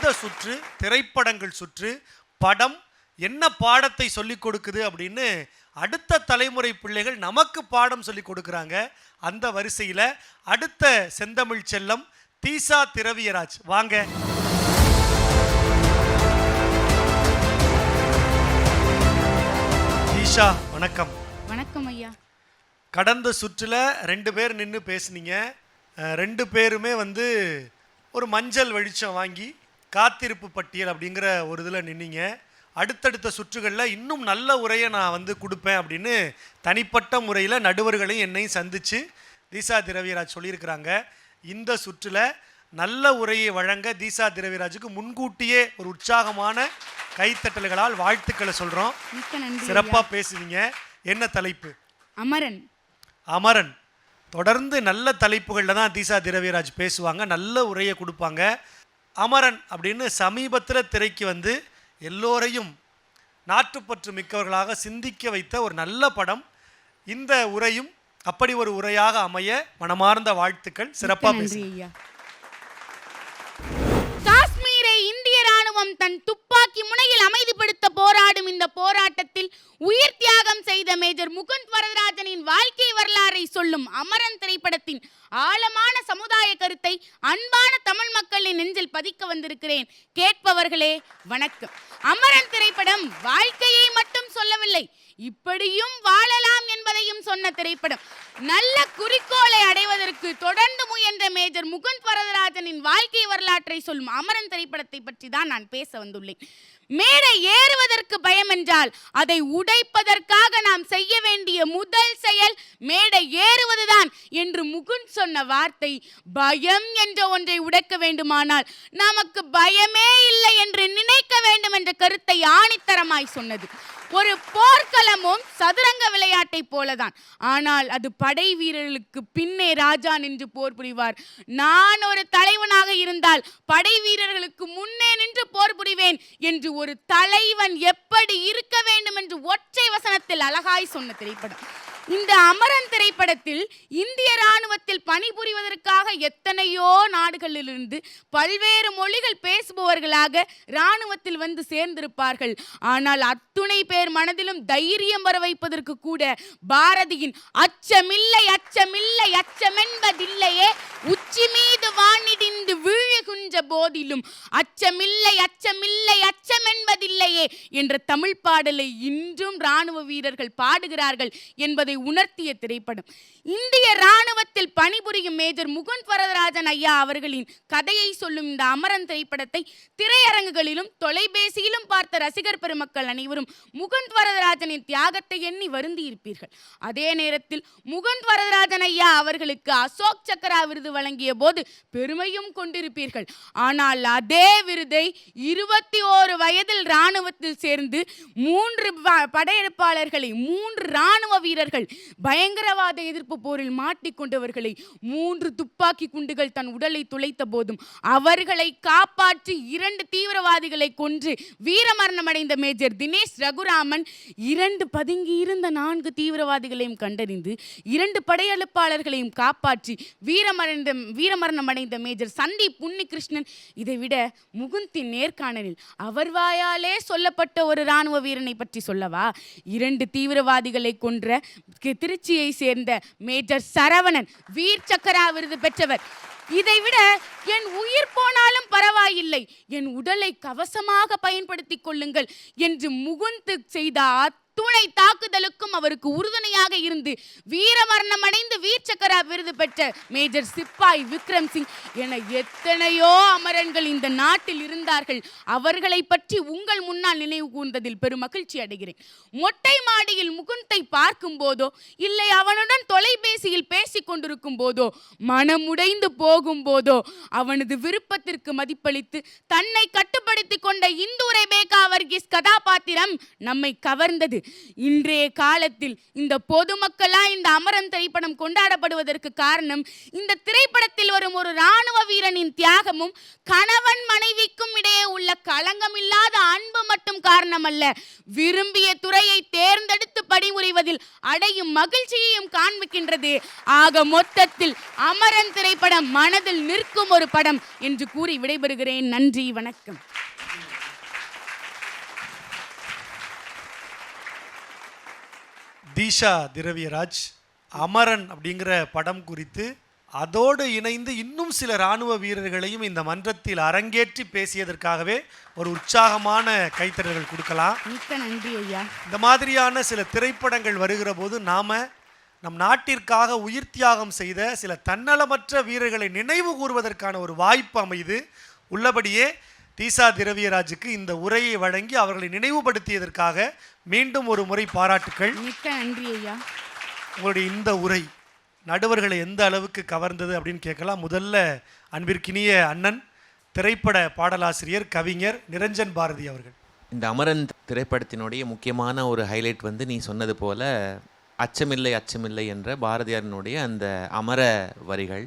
இந்த சுற்று திரைப்படங்கள் சுற்று படம் என்ன பாடத்தை சொல்லிக் கொடுக்குது அப்படின்னு அடுத்த தலைமுறை பிள்ளைகள் நமக்கு பாடம் சொல்லிக் கொடுக்குறாங்க. அந்த வரிசையில் அடுத்த செந்தமிழ் செல்லம் தீசா திரவியராஜ் வாங்க. தீஷா வணக்கம். வணக்கம் ஐயா. கடந்த சுற்றில் 2 பேர் நின்று பேசுனீங்க. 2 பேருமே ஒரு மஞ்சள் வெளிச்சம் வாங்கி காத்திருப்பு பட்டியல் அப்படிங்கிற ஒரு இதில் நின்னீங்க. அடுத்தடுத்த சுற்றுகளில் இன்னும் நல்ல உரையை நான் கொடுப்பேன் அப்படின்னு தனிப்பட்ட முறையில் நடுவர்களையும் என்னையும் சந்தித்து தீசா திரவியராஜ் சொல்லியிருக்கிறாங்க. இந்த சுற்றில் நல்ல உரையை வழங்க தீசா திரவியராஜுக்கு முன்கூட்டியே ஒரு உற்சாகமான கைத்தட்டல்களால் வாழ்த்துக்களை சொல்கிறோம். சிறப்பாக பேசுவீங்க. என்ன தலைப்பு? அமரன். அமரன். தொடர்ந்து நல்ல தலைப்புகளில் தான் தீசா திரவியராஜ் பேசுவாங்க, நல்ல உரையை கொடுப்பாங்க. அமரன் அப்படின்னு சமீபத்தில் திரைக்கு எல்லோரையும் நாட்டுப்பற்று மிக்கவர்களாக சிந்திக்க வைத்த ஒரு நல்ல படம். இந்த உரையும் அப்படி ஒரு உரையாக அமைய மனமார்ந்த வாழ்த்துக்கள். சிறப்பாக பேசுங்க. காஷ்மீரை இந்திய ராணுவம் தன் துப்பாக்கி முனையில் அமைதிப்படுத்த போராடும் இந்த போராட்டத்தில் உயிர் தியாகம் செய்த மேஜர் முகுந்த் வரதராஜனின் வாழ்க்கை வரலாறை சொல்லும் அமரன் திரைப்படத்தின் ஆழமான சமுதாய கருத்தை அன்பான தமிழ் மக்களின் நெஞ்சில் பதிக்க வந்திருக்கிறேன். கேட்பவர்களே வணக்கம். அமரன் திரைப்படம் வாழ்க்கையை மட்டும் சொல்லவில்லை, இப்படியும் வாழலாம் என்பதையும் சொன்ன திரைப்படம். நல்ல குறிக்கோளை அடைவதற்கு தொடர்ந்து முயன்ற மேஜர் முகுந்த் வரதராஜனின் வாழ்க்கை வரலாற்றை சொல்லும் அமரன் திரைப்படத்தை பற்றி தான் நான் பேச வந்துள்ளேன். மேடை ஏறுவதற்கு பயம் என்றால் அதை உடைப்பதற்காக நாம் செய்ய வேண்டிய முதல் செயல் மேடை ஏறுவதுதான் என்று முகுந்த் சொன்ன வார்த்தை. பயம் என்ற ஒன்றை உடைக்க வேண்டுமானால் நமக்கு பயமே இல்லை என்று நினைக்க வேண்டும் என்ற கருத்தை ஆணித்தரமாய் சொன்னது. ஒரு போர்க்களமும் சதுரங்க விளையாட்டை போலதான், ஆனால் அது படை வீரர்களுக்கு பின்னே ராஜா நின்று போர் புரிவார். நான் ஒரு தலைவனாக இருந்தால் படை வீரர்களுக்கு முன்னே நின்று போர் புரிவேன் என்று ஒரு தலைவன் எப்படி இருக்க வேண்டும் என்று ஒற்றை வசனத்தில் அழகாய் சொன்ன திரைப்படம் இந்த அமரன் திரைப்படத்தில். இந்திய ராணுவத்தில் பணிபுரிவதற்காக எத்தனையோ நாடுகளிலிருந்து பல்வேறு மொழிகள் பேசுபவர்களாக ராணுவத்தில் சேர்ந்திருப்பார்கள். ஆனால் அத்துணை பேர் மனதிலும் தைரியம் வர வைப்பதற்கு கூட பாரதியின் அச்சமில்லை அச்சமில்லை அச்சமென்பதில்லையே உச்சி மீது வானிடிந்து வீழுகின்ற போதிலும் அச்சமில்லை அச்சமில்லை அச்சமென்பதில்லையே என்ற தமிழ் பாடலை இன்றும் ராணுவ வீரர்கள் பாடுகிறார்கள் என்பதை உணர்த்திய திரைப்படம். இந்திய ராணுவத்தில் பணிபுரியும் மேஜர் முகுந்த் வரதராஜன் ஐயா அவர்களின் கதையை சொல்லும் இந்த அமரன் திரைப்படத்தை திரையரங்குகளிலும் தொலைபேசியிலும் பார்த்த ரசிகர் பெருமக்கள் அனைவரும் முகுந்த் வரதராஜனின் தியாகத்தை எண்ணி வருந்தி இருப்பீர்கள். அதே நேரத்தில் முகுந்த் வரதராஜன் ஐயா அவர்களுக்கு அசோக் சக்ரா விருது வழங்கிய போது பெருமையும் கொண்டிருப்பீர்கள். ஆனால் அதே விருதை 21 வயதில் ராணுவத்தில் சேர்ந்து 3 படையெடுப்பாளர்களை 3 ராணுவ வீரர்கள் பயங்கரவாத எதிர்ப்பு போரில் மாட்டிக்கொண்டவர்களை 3 துப்பாக்கி குண்டுகள் தன் உடலை துளைத்த போதும் அவர்களை காப்பாற்றி 2 தீவிரவாதிகளை கொன்று வீரமரணம் அடைந்த மேஜர் தினேஷ் ரகுராமன் 2 பதுங்கி இருந்த 4 தீவிரவாதிகளையும் கண்டறிந்து 2 படையெடுப்பாளர்களையும் காப்பாற்றி வீரமரணம் அடைந்த மேஜர் சந்தீப் உன்னிகிருஷ்ணன். இதைவிட முகுந்தின் நேர்காணலில் அவர் வாயாலே சொல்லப்பட்ட ஒரு ராணுவ வீரனை பற்றி சொல்லவா? 2 தீவிரவாதிகளை கொன்ற திருச்சியை சேர்ந்த மேஜர் சரவணன் வீர் சக்கரா விருது பெற்றவர். இதைவிட என் உயிர் போனாலும் பரவாயில்லை, என் உடலை கவசமாக பயன்படுத்திக் கொள்ளுங்கள் என்று முகுந்த் செய்த துணை தாக்குதலுக்கும் அவருக்கு உறுதுணையாக இருந்து வீரமரணம் அடைந்து வீர் சக்கரா விருது பெற்ற மேஜர் சிப்பாய் விக்ரம் சிங் என எத்தனையோ அமரன்கள் இந்த நாட்டில் இருந்தார்கள். அவர்களை பற்றி உங்கள் முன்னால் நினைவு கூர்ந்ததில் பெரும் மகிழ்ச்சி அடைகிறேன். மொட்டை மாடியில் முகுந்தை பார்க்கும் போதோ இல்லை அவனுடன் தொலைபேசியில் பேசிக் கொண்டிருக்கும் போதோ மனமுடைந்து போகும் போதோ அவனது விருப்பத்திற்கு மதிப்பளித்து தன்னை கட்டுப்படுத்தி கொண்ட இந்து ரெபேக்கா வர்கீஸ் கதாபாத்திரம் நம்மை கவர்ந்தது. இன்றைய காலத்தில் இந்த பொதுமக்களா இந்த அமரன் திரைப்படம் கொண்டாடப்படுவதற்கு காரணம் இந்த திரைப்படத்தில் வரும் ஒரு ராணுவ வீரனின் தியாகமும் கணவன் மனைவிக்கும் இடையே உள்ள களங்கமில்லாத அன்பு மட்டும் காரணம் அல்ல, விரும்பிய துறையை தேர்ந்தெடுத்து பணிபுரிவதில் அடையும் மகிழ்ச்சியையும் காண்பிக்கின்றது. ஆக மொத்தத்தில் அமரன் திரைப்படம் மனதில் நிற்கும் ஒரு படம் என்று கூறி விடைபெறுகிறேன். நன்றி, வணக்கம். தீஷா திரவியராஜ் அமரன் அப்படிங்கிற படம் குறித்து அதோடு இணைந்து இன்னும் சில இராணுவ வீரர்களையும் இந்த மன்றத்தில் அரங்கேற்றி பேசியதற்காகவே ஒரு உற்சாகமான கைத்தறல்கள் கொடுக்கலாம். மிக்க நன்றி ஐயா. இந்த மாதிரியான சில திரைப்படங்கள் வருகிற போது நம் நாட்டிற்காக உயிர் தியாகம் செய்த சில தன்னலமற்ற வீரர்களை நினைவு கூறுவதற்கான ஒரு வாய்ப்பு அமைது. உள்ளபடியே தீஷா திரவியராஜுக்கு இந்த உரையை வழங்கி அவர்களை நினைவுபடுத்தியதற்காக மீண்டும் ஒரு முறை பாராட்டுக்கள். மிக்க நன்றி ஐயா. உங்களுடைய இந்த உரை நடுவர்களை எந்த அளவுக்கு கவர்ந்தது அப்படின்னு கேட்கலாம். முதல்ல அன்பிற்கினிய அண்ணன் திரைப்பட பாடலாசிரியர் கவிஞர் நிரஞ்சன் பாரதி அவர்கள். இந்த அமரன் திரைப்படத்தினுடைய முக்கியமான ஒரு ஹைலைட் நீ சொன்னது போல அச்சமில்லை அச்சமில்லை என்ற பாரதியாரினுடைய அந்த அமர வரிகள்.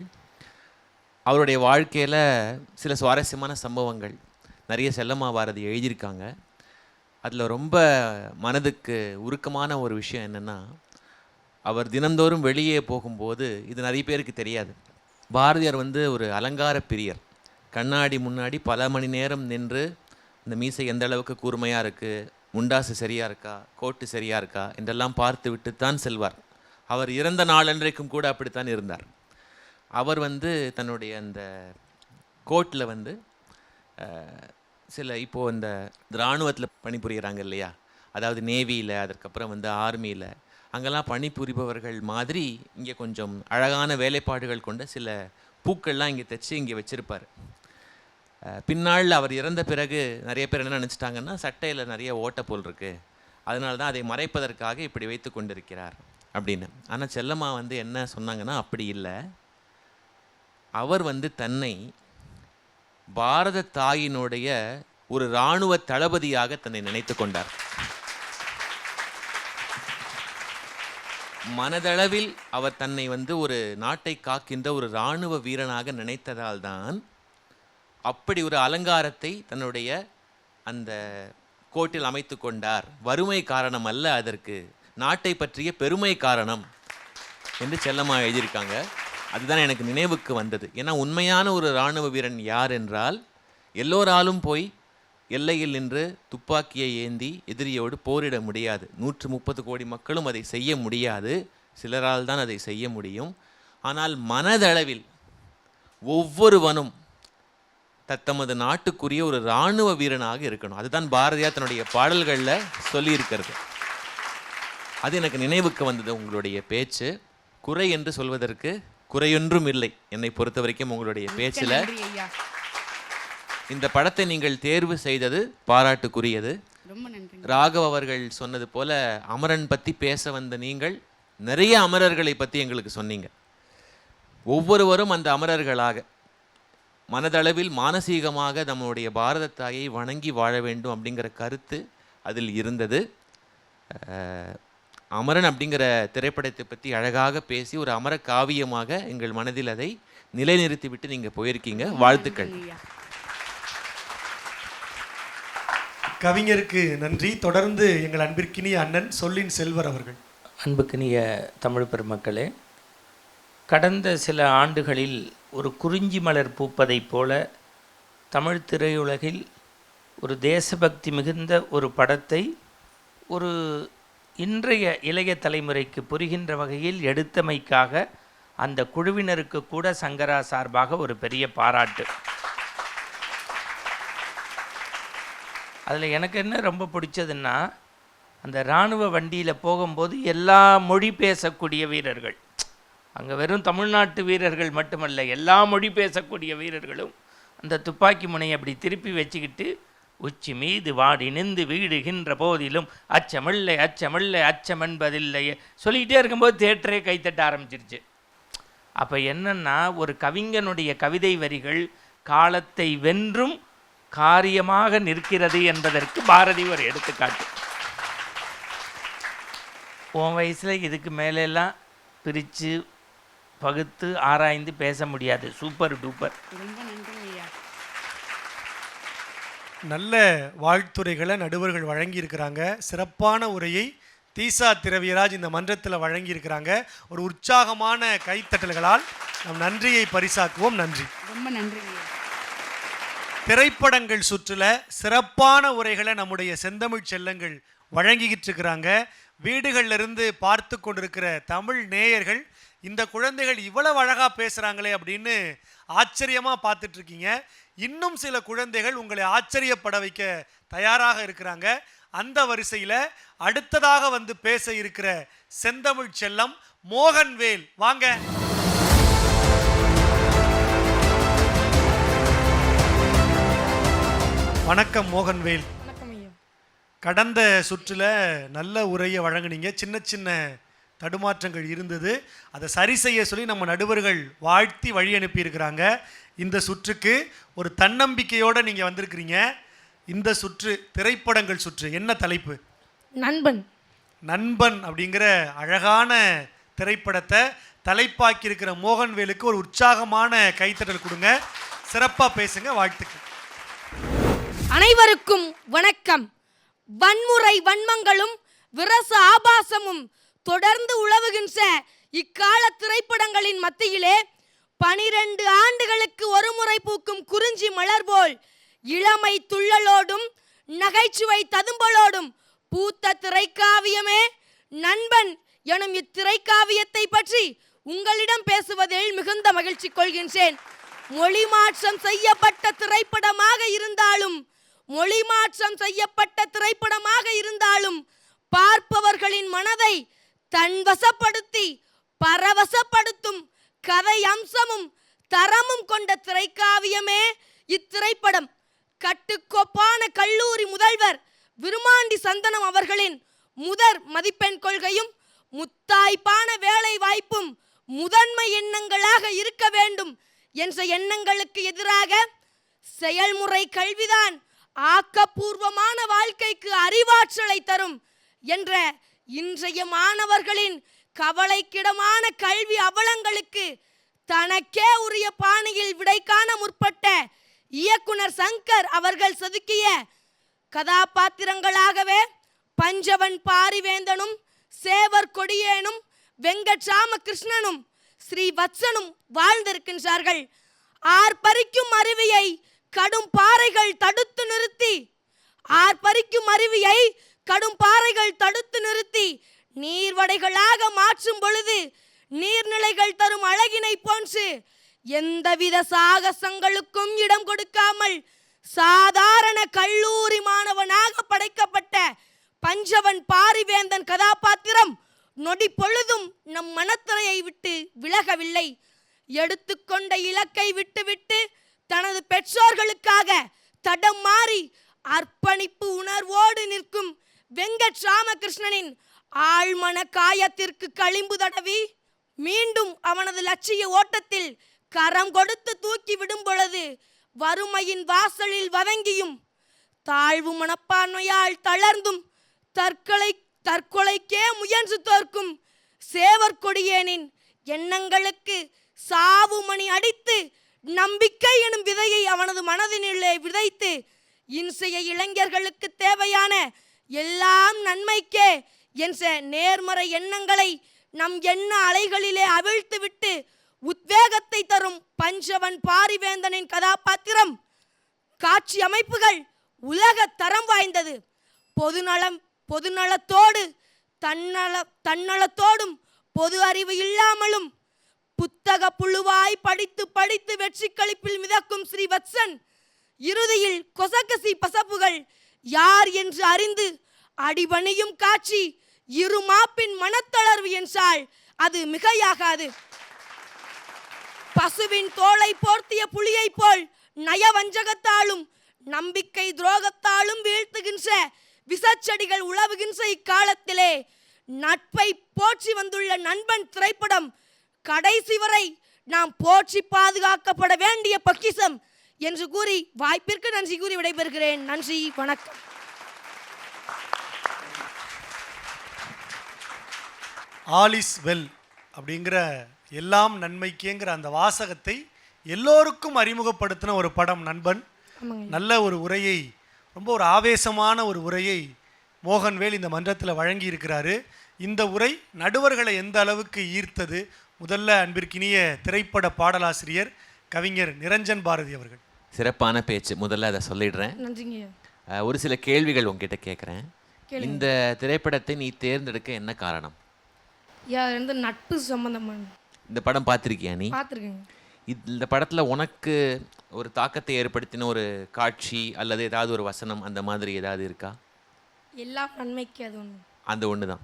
அவருடைய வாழ்க்கையில் சில சுவாரஸ்யமான சம்பவங்கள் நிறைய செல்லம்மா பாரதி எழுதியிருக்காங்க. அதில் ரொம்ப மனதுக்கு உருக்கமான ஒரு விஷயம் என்னென்னா, அவர் தினந்தோறும் வெளியே போகும்போது, இது நிறைய பேருக்கு தெரியாது, பாரதியார் ஒரு அலங்கார பிரியர். கண்ணாடி முன்னாடி பல மணி நேரம் நின்று இந்த மீசை எந்த அளவுக்கு கூர்மையாக இருக்குது, முண்டாசு சரியாக இருக்கா, கோட்டு சரியாக இருக்கா என்றெல்லாம் பார்த்து விட்டுத்தான் செல்வார். அவர் இறந்த நாளன்றைக்கும் கூட அப்படித்தான் இருந்தார். அவர் தன்னுடைய அந்த கோட்டில் சில இப்போது இந்த இராணுவத்தில் பணிபுரிகிறாங்க இல்லையா, அதாவது நேவியில், அதற்கப்புறம் ஆர்மியில், அங்கெல்லாம் பணிபுரிபவர்கள் மாதிரி இங்கே கொஞ்சம் அழகான வேலைப்பாடுகள் கொண்ட சில பூக்கள்லாம் இங்கே தைச்சி இங்கே வச்சுருப்பார். பின்னாள் அவர் இறந்த பிறகு நிறைய பேர் என்ன நினச்சிட்டாங்கன்னா, சட்டையில் நிறைய ஓட்டை போல் இருக்குது, அதனால தான் அதை மறைப்பதற்காக இப்படி வைத்து கொண்டிருக்கிறார் அப்படின்னு. ஆனால் செல்லம்மா என்ன சொன்னாங்கன்னா, அப்படி இல்லை, அவர் தன்னை பாரத தாயினுடைய ஒரு இராணுவ தளபதியாக தன்னை நினைத்து கொண்டார். மனதளவில் அவர் தன்னை ஒரு நாட்டை காக்கின்ற ஒரு இராணுவ வீரனாக நினைத்ததால் தான் அப்படி ஒரு அலங்காரத்தை தன்னுடைய அந்த கோட்டில் அமைத்து கொண்டார். வறுமை காரணம் அல்ல, அதற்கு நாட்டை பற்றிய பெருமை காரணம் என்று செல்லம்மா எழுதியிருக்காங்க. அதுதான் எனக்கு நினைவுக்கு வந்தது. ஏன்னா உண்மையான ஒரு இராணுவ வீரன் யார் என்றால், எல்லோராலும் போய் எல்லையில் நின்று துப்பாக்கியை ஏந்தி எதிரியோடு போரிட முடியாது. 130 கோடி மக்களும் அதை செய்ய முடியாது, சிலரால் தான் அதை செய்ய முடியும். ஆனால் மனதளவில் ஒவ்வொருவனும் தத்தமது நாட்டுக்குரிய ஒரு இராணுவ வீரனாக இருக்கணும். அதுதான் பாரதியார் தன்னுடைய பாடல்களில் சொல்லியிருக்கிறது. அது எனக்கு நினைவுக்கு வந்தது உங்களுடைய பேச்சு. குறை என்று சொல்வதற்கு குறையொன்றும் இல்லை என்னை பொறுத்த வரைக்கும் உங்களுடைய பேச்சில். இந்த படத்தை நீங்கள் தேர்வு செய்தது பாராட்டுக்குரியது. ராகவ் அவர்கள் சொன்னது போல அமரன் பற்றி பேச வந்த நீங்கள் நிறைய அமரர்களை பற்றி எங்களுக்கு சொன்னீங்க. ஒவ்வொருவரும் அந்த அமரர்களாக மனதளவில் மானசீகமாக நம்முடைய பாரத தாயை வணங்கி வாழ வேண்டும் அப்படிங்கிற கருத்து அதில் இருந்தது. அமரன் அப்படிங்கிற திரைப்படத்தை பற்றி அழகாக பேசி ஒரு அமர காவியமாக எங்கள் மனதில் அதை நிலைநிறுத்திவிட்டு நீங்கள் போயிருக்கீங்க. வாழ்த்துக்கள். கவிஞருக்கு நன்றி. தொடர்ந்து எங்கள் அன்பிற்கினிய அண்ணன் சொல்லின் செல்வர் அவர்கள். அன்புக்கினிய தமிழ் பெருமக்களே, கடந்த சில ஆண்டுகளில் ஒரு குறிஞ்சி மலர் பூப்பதைப் போல தமிழ் திரையுலகில் ஒரு தேசபக்தி மிகுந்த ஒரு படத்தை ஒரு இன்றைய இளைய தலைமுறைக்கு புரிகின்ற வகையில் எடுத்தமைக்காக அந்த குழுவினருக்கு கூட சங்கரா சார்பாக ஒரு பெரிய பாராட்டு. அதில் எனக்கு என்ன ரொம்ப பிடிச்சதுன்னா, அந்த இராணுவ வண்டியில் போகும்போது எல்லா மொழி பேசக்கூடிய வீரர்கள், அங்கே வெறும் தமிழ்நாட்டு வீரர்கள் மட்டுமல்ல, எல்லா மொழி பேசக்கூடிய வீரர்களும் அந்த துப்பாக்கி முனையை அப்படி திருப்பி வச்சுக்கிட்டு, உச்சி மீது வாடி நின்று வீடுகின்ற போதிலும் அச்சமில்லை அச்சமில்லை அச்சம் என்பதில்லையே சொல்லிக்கிட்டே இருக்கும்போது தேட்டரே கைத்தட்ட ஆரம்பிச்சிருச்சு. அப்போ என்னன்னா, ஒரு கவிஞனுடைய கவிதை வரிகள் காலத்தை வென்றும் காரியமாக நிற்கிறது என்பதற்கு பாரதி ஒரு எடுத்துக்காட்டு. உன் வயசில் இதுக்கு மேலெல்லாம் பிரித்து பகுத்து ஆராய்ந்து பேச முடியாது. Super duper. ரொம்ப நன்றி ஐயா. நல்ல வாழ்த்துரைகளை நடுவர்கள் வழங்கியிருக்கிறாங்க. சிறப்பான உரையை தீசா திரவியராஜ் இந்த மன்றத்தில் வழங்கியிருக்கிறாங்க. ஒரு உற்சாகமான கைத்தட்டல்களால் நம் நன்றியை பரிசாக்குவோம். நன்றி. ரொம்ப நன்றி ஐயா. திரைப்படங்கள் சுற்றுல சிறப்பான உரைகளை நம்முடைய செந்தமிழ் செல்லங்கள் வழங்கிக்கிட்டு இருக்கிறாங்க. வீடுகள்ல இருந்து பார்த்து கொண்டிருக்கிற தமிழ் நேயர்கள் இந்த குழந்தைகள் இவ்வளவு அழகா பேசுறாங்களே அப்படின்னு ஆச்சரியமா பார்த்துட்டு இருக்கீங்க. இன்னும் சில குழந்தைகள் உங்களை ஆச்சரியப்பட வைக்க தயாராக இருக்கிறாங்க. அந்த வரிசையில அடுத்ததாக வந்து பேச இருக்கிற செந்தமிழ் செல்லம் மோகன்வேல், வாங்க. வணக்கம் மோகன்வேல். வணக்கம் ஐயா. கடந்த சுற்றுல நல்ல உரையை வழங்குனீங்க. சின்ன சின்ன தடுமாற்றங்கள் இருந்தது. அதை சரி செய்ய சொல்லி நம்ம நடுவர்கள் வாழ்த்தி வழி அனுப்பியிருக்கிறாங்க. இந்த சுற்றுக்கு ஒரு தன்னம்பிக்கையோடு நீங்கள் வந்திருக்கிறீங்க. இந்த சுற்று திரைப்படங்கள் சுற்று. என்ன தலைப்பு? நண்பன். நண்பன் அப்படிங்கிற அழகான திரைப்படத்தை தலைப்பாக்கி இருக்கிற மோகன்வேலுக்கு ஒரு உற்சாகமான கைத்தட்டல் கொடுங்க. சிறப்பாக பேசுங்க. வாழ்த்துக்கள். அனைவருக்கும் வணக்கம். வன்முறை வன்மங்களும் விரச ஆபாசமும் தொடர்ந்து உலவுகின்ற இக்கால திரைப்படங்களின் மத்தியிலே 12 ஆண்டுகளுக்கு ஒரு முறை பூக்கும் குறிஞ்சி மலர் போல் இளமை துள்ளலோடும் நகைச்சுவை ததும்பலோடும் பூத்த திரைக்காவியமே நண்பன் எனும் இத்திரைக்காவியத்தை பற்றி உங்களிடம் பேசுவதில் மிகுந்த மகிழ்ச்சி கொள்கின்றேன். மொழி மாற்றம் செய்யப்பட்ட திரைப்படமாக இருந்தாலும் பார்ப்பவர்களின் மனதை தன்வசப்படுத்தி பரவசப்படுத்தும் கதை அம்சமும் தரமும் கொண்ட திரைக்காவியமே இத்திரைப்படம். கட்டுக்கோப்பான கல்லூரி முதல்வர் விருமாண்டி சந்தனம் அவர்களின் முதற் மதிப்பெண் கொள்கையும் முத்தாய்ப்பான வேலை வாய்ப்பும் முதன்மை எண்ணங்களாக இருக்க வேண்டும் என்ற எண்ணங்களுக்கு எதிராக செயல்முறை கல்விதான் ஆக்கப்பூர்வமான வாழ்க்கைக்கு அறிவாற்றலை தரும் என்ற இன்றைய மாணவர்களின் கவலைக்கிடமான கல்வி அவலங்களுக்கு தனக்கே உரிய பாணியில் விடை காண முற்பட்ட இயக்குனர் சங்கர் அவர்கள் செதுக்கிய கதாபாத்திரங்களாகவே பஞ்சவன் பாரிவேந்தனும் சேவர் கொடியேனும் வெங்கட்ராமகிருஷ்ணனும் ஸ்ரீவத்சனும் வாழ்ந்திருக்கின்றார்கள். ஆர்ப்பரிக்கும் அருவியை கடும் பாறைகள் தடுத்து நிறுத்தி நீர்வடைகளாக மாற்றும் பொழுது நீர்நிலைகள் தரும் அழகினை போன்று எந்தவித சாகசங்களுக்கும் இடம் கொடுக்காமல் சாதாரண கல்லூரி மாணவனாக படைக்கப்பட்ட பஞ்சவன் பாரிவேந்தன் கதாபாத்திரம் நொடி பொழுதும் நம் மனத்திரையை விட்டு விலகவில்லை. எடுத்துக்கொண்ட இலக்கை விட்டுவிட்டு தனது பெற்றோர்களுக்காக தடம் மாறி அர்ப்பணிப்பு உணர்வோடு நிற்கும் வெங்கட்ராமகிருஷ்ணனின் ஆழ்மன காயத்திற்கு களிம்பு தடவி மீண்டும் அவனது லட்சிய ஓட்டத்தில் கரம் கொடுத்து தூக்கி விடும் பொழுது வறுமையின் வாசலில் வதங்கியும் தாழ்வு மனப்பான்மையால் தளர்ந்தும் தற்கொலைக்கே முயன்று தோற்கும் சேவர் கொடியேனின் எண்ணங்களுக்கு சாவு மணி அடித்து நம்பிக்கை எனும் விதையை அவனது மனதினுள்ளே விதைத்து இன்றைய இளைஞர்களுக்கு தேவையான எல்லாம் நன்மைக்கே என்ற நேர்மறை எண்ணங்களை நம் எண்ண அலைகளிலே அவிழ்த்துவிட்டு உத்வேகத்தை தரும் பஞ்சவன் பாரிவேந்தனின் கதாபாத்திரம் காட்சி அமைப்புகள் உலக தரம் வாய்ந்தது. பொதுநலத்தோடு தன்னலத்தோடும் பொது அறிவு இல்லாமலும் புத்தக புழுவாய் படித்து வெற்றி களிப்பில் மிதக்கும் ஸ்ரீவத்சன் இறுதியில் கொசகசி பசப்புகள் யார் என்று அறிந்து அடிபணியும் காட்சி இரு மாப்பின் மனத்தளர்வு என்றால் அது மிகையாகாது. பசுவின் தோளை போர்த்திய புலியை போல் நயவஞ்சகத்தாலும் நம்பிக்கை துரோகத்தாலும் வீழ்த்துகின்ற விசச்செடிகள் உழவுகின்ற இக்காலத்திலே நட்பை போற்றி வந்துள்ள நண்பன் திரைப்படம் கடைசி வரை நாம் போற்றி பாதுகாக்கப்பட வேண்டிய பொக்கிஷம் என்று கூறி வாய்ப்பிற்கு நன்றி கூறி விடைபெறுகிறேன். நன்றி, வணக்கம். ஆல் இஸ் வெல் அப்படிங்கிற எல்லாம் நன்மைக்கேங்கிற அந்த வாசகத்தை எல்லோருக்கும் அறிமுகப்படுத்தின ஒரு படம் நண்பன். நல்ல ஒரு உரையை, ரொம்ப ஒரு ஆவேசமான ஒரு உரையை மோகன்வேல் இந்த மன்றத்தில் வழங்கி இருக்கிறாரு. இந்த உரை நடுவர்களை எந்த அளவுக்கு ஈர்த்தது? முதல்ல அன்பிற்கினிய திரைப்பட பாடலாசிரியர் கவிஞர் நிரஞ்சன் பாரதி அவர்கள். சிறப்பான பேச்சு, முதல்ல அதை சொல்லிடுறேன். நன்றிங்க. ஒரு சில கேள்விகள் உங்ககிட்ட கேட்குறேன். இந்த திரைப்படத்தை நீ தேர்ந்தெடுக்க என்ன காரணம்? வந்து நட்பு சம்பந்தமான. இந்த படம் பார்த்துருக்கியா நீ? பார்த்துருக்கேங்க. இந்த படத்தில் உனக்கு ஒரு தாக்கத்தை ஏற்படுத்தின ஒரு காட்சி அல்லது ஏதாவது ஒரு வசனம் அந்த மாதிரி ஏதாவது இருக்கா? எல்லாம் நன்மைக்கு அது ஒன்று. அந்த ஒன்று தான்.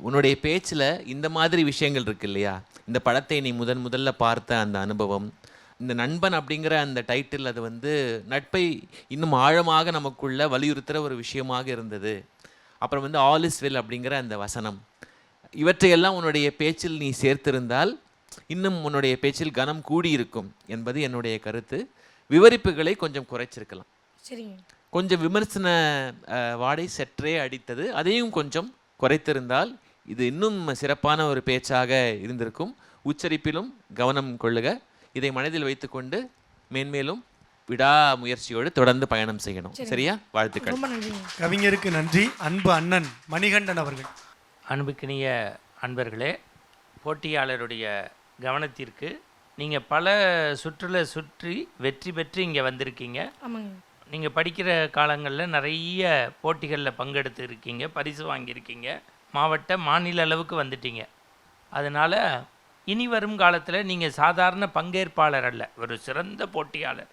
உன்னுடைய பேச்சில் இந்த மாதிரி விஷயங்கள் இருக்கு இல்லையா? இந்த படத்தை நீ முதல்ல பார்த்த அந்த அனுபவம், இந்த நண்பன் அப்படிங்கிற அந்த டைட்டில், அது வந்து நட்பை இன்னும் ஆழமாக நமக்குள்ள வலியுறுத்துகிற ஒரு விஷயமாக இருந்தது. அப்புறம் வந்து ஆல் இஸ் வெல் அப்படிங்கிற அந்த வசனம், இவற்றையெல்லாம் உன்னுடைய பேச்சில் நீ சேர்த்திருந்தால் இன்னும் உன்னுடைய பேச்சில் கனம் கூடியிருக்கும் என்பது என்னுடைய கருத்து. விவரிப்புகளை கொஞ்சம் குறைச்சிருக்கலாம். சரிங்க. கொஞ்சம் விமர்சன வாடை சற்றே அடித்தது, அதையும் கொஞ்சம் குறைத்திருந்தால் இது இன்னும் சிறப்பான ஒரு பேச்சாக இருந்திருக்கும். உச்சரிப்பிலும் கவனம் கொள்ளுக. இதை மனதில் வைத்துக்கொண்டு மேன்மேலும் விடா முயற்சியோடு தொடர்ந்து பயணம் செய்யணும். சரியா? வாழ்த்துக்கள். ரொம்ப நன்றி. கவிஞருக்கு நன்றி. அன்பு அண்ணன் மணிகண்டன் அவர்கள். அன்புக்கினிய அன்பர்களே, போட்டியாளருடைய கவனத்திற்கு, நீங்கள் பல சுற்றி வெற்றி பெற்று இங்கே வந்திருக்கீங்க. ஆமாங்க. நீங்கள் படிக்கிற காலங்களில் நிறைய போட்டிகளில் பங்கெடுத்து இருக்கீங்க, பரிசு வாங்கியிருக்கீங்க, மாநில அளவுக்கு வந்துட்டீங்க. அதனால் இனி வரும் காலத்தில் நீங்கள் சாதாரண பங்கேற்பாளர் அல்ல, ஒரு சிறந்த போட்டியாளர்.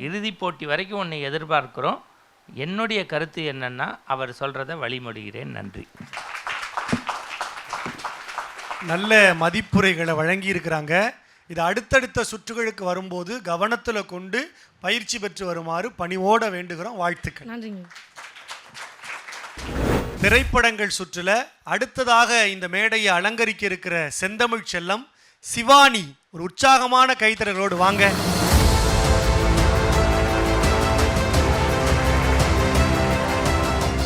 இறுதி போட்டி வரைக்கும் உன்னை எதிர்பார்க்குறோம். என்னுடைய கருத்து என்னென்னா, அவர் சொல்கிறத வழிமொழிகிறேன். நன்றி. நல்ல மதிப்புரைகளை வழங்கி இருக்கிறாங்க. இது அடுத்தடுத்த சுற்றுகளுக்கு வரும்போது கவனத்தில் கொண்டு பயிற்சி பெற்று வருமாறு பணிவோட வேண்டுகிறோம். வாழ்த்துக்கள். நன்றிங்க. திரைப்படங்கள் சுற்றுல அடுத்ததாக இந்த மேடையை அலங்கரிக்க இருக்கிற செந்தமிழ் செல்லம் சிவானி. ஒரு உற்சாகமான கைத்தறகளோடு வாங்க.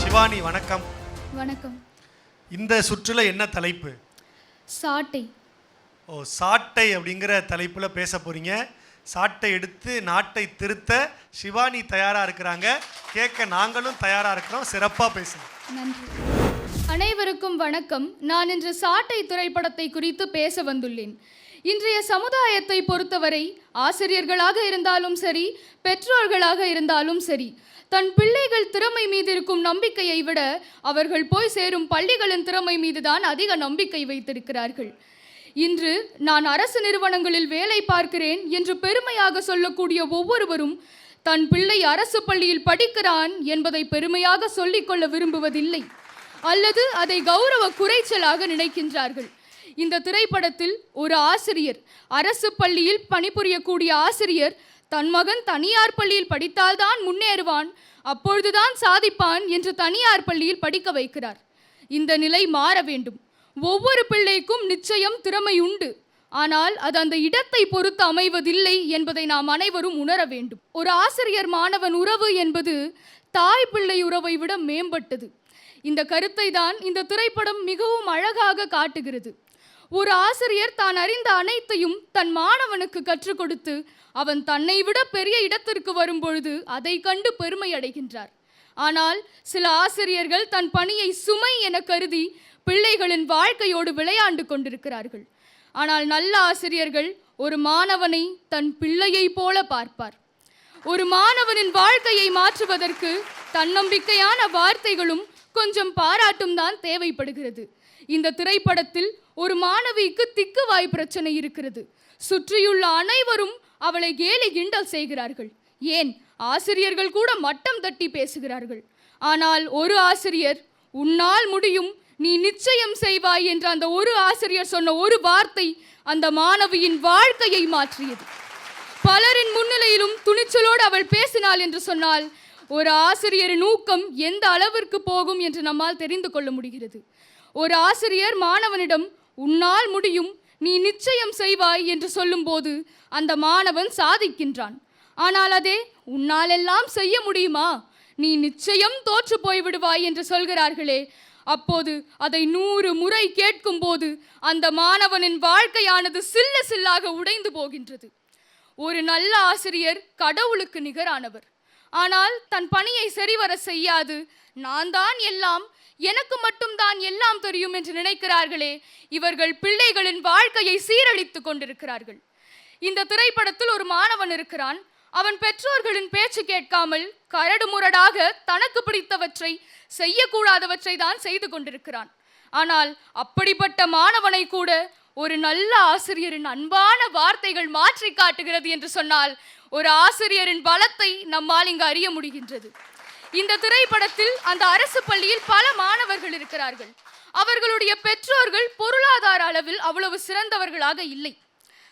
சிவானி வணக்கம். வணக்கம். இந்த சுற்றுல என்ன தலைப்பு? சாட்டை. சாட்டை அப்படிங்கிற தலைப்பில் பேச போகிறீங்க. சாட்டை எடுத்து நாட்டை திருத்த சிவானி தயாராக இருக்கிறாங்க. கேட்க நாங்களும் தயாராக இருக்கிறோம். சிறப்பாக பேசுங்க. நன்றி. அனைவருக்கும் வணக்கம். நான் இன்று சாட்டை திரைப்படத்தை குறித்து பேச வந்துள்ளேன். இன்றைய சமுதாயத்தை பொறுத்தவரை ஆசிரியர்களாக இருந்தாலும் சரி, பெற்றோர்களாக இருந்தாலும் சரி, தன் பிள்ளைகள் திறமை மீது இருக்கும் நம்பிக்கையை விட அவர்கள் போய் சேரும் பள்ளிகளின் திறமை மீதுதான் அதிக நம்பிக்கை வைத்திருக்கிறார்கள். இன்று நான் அரசு நிறுவனங்களில் வேலை பார்க்கிறேன் என்று பெருமையாக சொல்லக்கூடிய ஒவ்வொருவரும் தன் பிள்ளை அரசு பள்ளியில் படிக்கிறான் என்பதை பெருமையாக சொல்லிக்கொள்ள விரும்புவதில்லை, அல்லது அதை கௌரவ குறைச்சலாக நினைக்கின்றார்கள். இந்த திரைப்படத்தில் ஒரு ஆசிரியர், அரசு பள்ளியில் பணிபுரியக்கூடிய ஆசிரியர், தன் மகன் தனியார் பள்ளியில் படித்தால்தான் முன்னேறுவான், அப்பொழுதுதான் சாதிப்பான் என்று தனியார் பள்ளியில் படிக்க வைக்கிறார். இந்த நிலை மாற வேண்டும். ஒவ்வொரு பிள்ளைக்கும் நிச்சயம் திறமை உண்டு, ஆனால் அது அந்த இடத்தை பொறுத்து அமைவதில்லை என்பதை நாம் அனைவரும் உணர வேண்டும். ஒரு ஆசிரியர் மாணவன் உறவு என்பது தாய் பிள்ளை உறவை விட மேம்பட்டது. இந்த கருத்தை தான் இந்த திரைப்படம் மிகவும் அழகாக காட்டுகிறது. ஒரு ஆசிரியர் தான் அறிந்த அனைத்தையும் தன் மாணவனுக்கு கற்றுக் கொடுத்து அவன் தன்னை விட பெரிய இடத்திற்கு வரும்பொழுது அதை கண்டு பெருமை அடைகின்றார். ஆனால் சில ஆசிரியர்கள் தன் பணியை சுமை என கருதி பிள்ளைகளின் வாழ்க்கையோடு விளையாண்டு கொண்டிருக்கிறார்கள். ஆனால் நல்ல ஆசிரியர்கள் ஒரு மாணவனை தன் பிள்ளையை போல பார்ப்பார். ஒரு மாணவனின் வாழ்க்கையை மாற்றுவதற்கு தன்னம்பிக்கையான வார்த்தைகளும் கொஞ்சம் பாராட்டும் தான் தேவைப்படுகிறது. இந்த திரைப்படத்தில் ஒரு மாணவிக்கு திக்குவாய் பிரச்சனை இருக்கிறது. சுற்றியுள்ள அனைவரும் அவளை கேலி கிண்டல் செய்கிறார்கள். ஏன், ஆசிரியர்கள் கூட மட்டம் தட்டி பேசுகிறார்கள். ஆனால் ஒரு ஆசிரியர், உன்னால் முடியும், நீ நிச்சயம் செய்வாய் என்ற அந்த ஒரு ஆசிரியர் சொன்ன ஒரு வார்த்தை அந்த மாணவியின் வாழ்க்கையை மாற்றியது. பலரின் முன்னிலையிலும் துணிச்சலோடு அவள் பேசினாள் என்று சொன்னால் ஒரு ஆசிரியரின் ஊக்கம் எந்த அளவிற்கு போகும் என்று நம்மால் தெரிந்து கொள்ள முடிகிறது. ஒரு ஆசிரியர் மாணவனிடம் உன்னால் முடியும், நீ நிச்சயம் செய்வாய் என்று சொல்லும்போது அந்த மாணவன் சாதிக்கின்றான். ஆனால் அதே உன்னால் எல்லாம் செய்ய முடியுமா, நீ நிச்சயம் தோற்று போய்விடுவாய் என்று சொல்கிறார்களே, அப்போது அதை 100 முறை கேட்கும்போது அந்த மாணவனின் வாழ்க்கையானது சில்ல சில்லாக உடைந்து போகின்றது. ஒரு நல்ல ஆசிரியர் கடவுளுக்கு நிகரானவர். ஆனால் தன் பணியை சரிவர செய்யாது நான் தான் எல்லாம், எனக்கு மட்டும்தான் எல்லாம் தெரியும் என்று நினைக்கிறார்களே, இவர்கள் பிள்ளைகளின் வாழ்க்கையை சீரழித்து கொண்டிருக்கிறார்கள். இந்த திரைப்படத்தில் ஒரு மாணவன் இருக்கிறான். அவன் பெற்றோர்களின் பேச்சு கேட்காமல் கரடு முரடாக தனக்கு பிடித்தவற்றை, செய்யக்கூடாதவற்றை தான் செய்து கொண்டிருக்கிறான். ஆனால் அப்படிப்பட்ட மாணவனை கூட ஒரு நல்ல ஆசிரியரின் அன்பான வார்த்தைகள் மாற்றி காட்டுகிறது என்று சொன்னால் ஒரு ஆசிரியரின் பலத்தை நம்மால் இங்கு அறிய முடிகின்றது. இந்த திரைப்படத்தில் அந்த அரசு பள்ளியில் பல மாணவர்கள் இருக்கிறார்கள். அவர்களுடைய பெற்றோர்கள் பொருளாதார அளவில் அவ்வளவு சிறந்தவர்களாக இல்லை.